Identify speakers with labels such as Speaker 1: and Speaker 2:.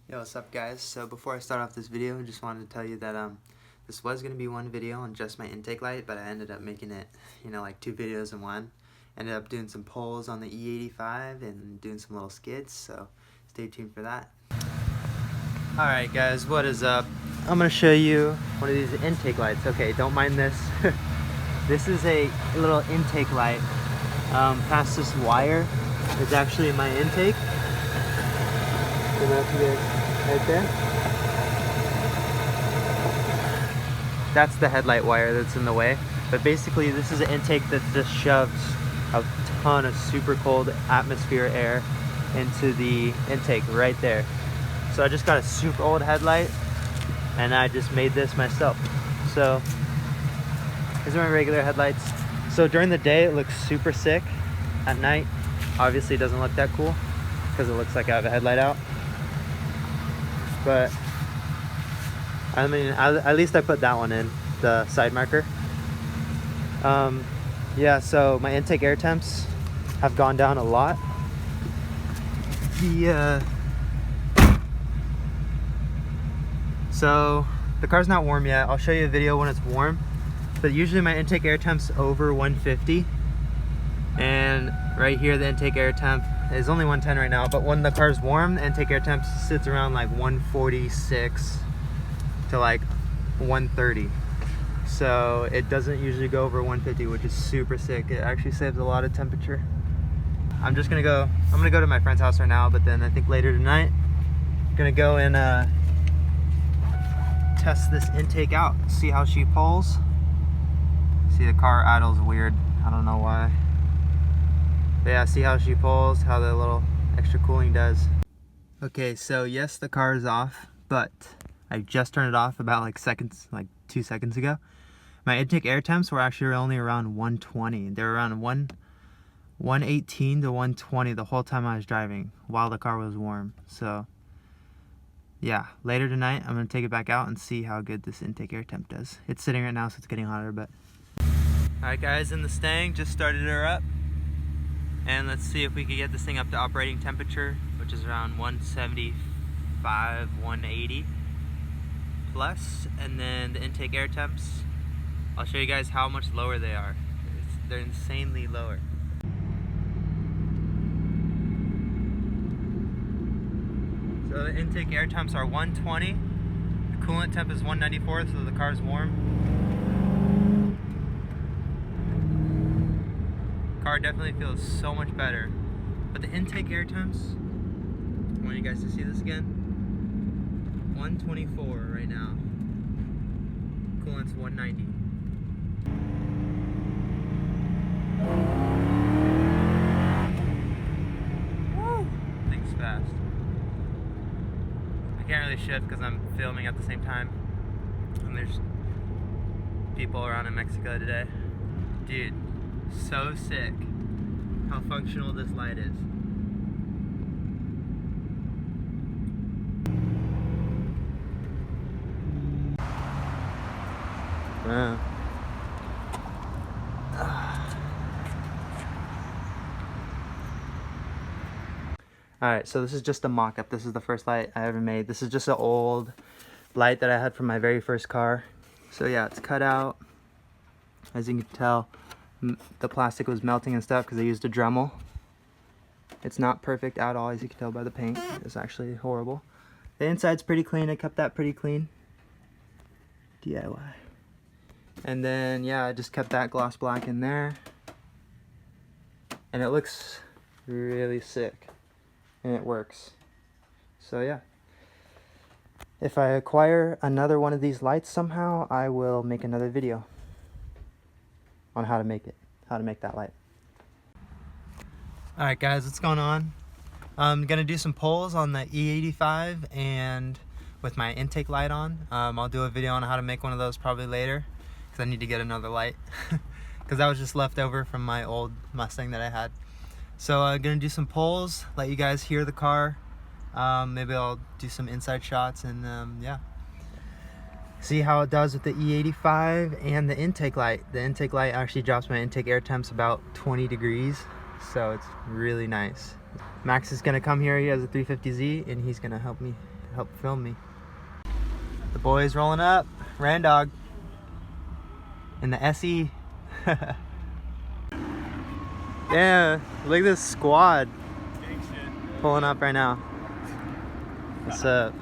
Speaker 1: Yo, what's up guys? So before I start off this video, I just wanted to tell you that this was going to be one video on just my intake light, but I ended up making it, like 2 videos in one. Ended up doing some polls on the E85 and doing some little skits, so stay tuned for that. Alright guys, what is up? I'm going to show you one of these intake lights. Okay, don't mind this. This is a little intake light. Past this wire is actually my intake. Right there. That's the headlight wire that's in the way. But basically this is an intake that just shoves a ton of super cold atmosphere air into the intake right there. So I just got a super old headlight and I just made this myself. So these are my regular headlights. So during the day it looks super sick. At night obviously it doesn't look that cool because it looks like I have a headlight out. But I mean, at least I put that one in, the side marker. Yeah, so my intake air temps have gone down a lot. So the car's not warm yet. I'll show you a video when it's warm. But usually my intake air temp's over 150. And right here the intake air temp is only 110 right now, but when the car's warm, the intake air temp sits around like 146 to like 130. So it doesn't usually go over 150, which is super sick. It actually saves a lot of temperature. I'm gonna go to my friend's house right now, but then I think later tonight I'm gonna go and test this intake out, see how she pulls. See, the car idles weird, I don't know why. But yeah, see how she pulls, how the little extra cooling does. Okay, so yes, the car is off, but I just turned it off about like 2 seconds ago. My intake air temps were actually only around 120. They were around 118 to 120 the whole time I was driving while the car was warm. So yeah, later tonight I'm gonna take it back out and see how good this intake air temp does. It's sitting right now, so it's getting hotter, but. Alright guys, in the Stang, just started her up. And let's see if we can get this thing up to operating temperature, which is around 175, 180 plus. And then the intake air temps, I'll show you guys how much lower they are. They're insanely lower. So the intake air temps are 120. The coolant temp is 194, so the car's warm. Car definitely feels so much better, but the intake air temps, I want you guys to see this again. 124 right now. Coolant's 190. Woo! Thing's fast. I can't really shift because I'm filming at the same time, and there's people around in Mexico today. Dude. So sick how functional this light is. Wow. Alright, so this is just a mock-up. This is the first light I ever made. This is just an old light that I had from my very first car. So yeah, it's cut out. As you can tell, the plastic was melting and stuff because I used a Dremel. It's not perfect at all, as you can tell by the paint. It's actually horrible. The inside's pretty clean. I kept that pretty clean. DIY. And then yeah, I just kept that gloss black in there, and it looks really sick, and it works. So yeah, if I acquire another one of these lights somehow, I will make another video on how to make that light. Alright guys, what's going on? I'm gonna do some polls on the E85 and with my intake light on. I'll do a video on how to make one of those probably later, because I need to get another light because that was just left over from my old Mustang that I had. So I'm gonna do some polls, let you guys hear the car. Maybe I'll do some inside shots and yeah, see how it does with the E85 and the intake light. The intake light actually drops my intake air temps about 20 degrees, so it's really nice. Max is gonna come here. He has a 350Z, and he's gonna help film me. The boys rolling up. Randog in the SE. Yeah, look at this squad pulling up right now. What's up?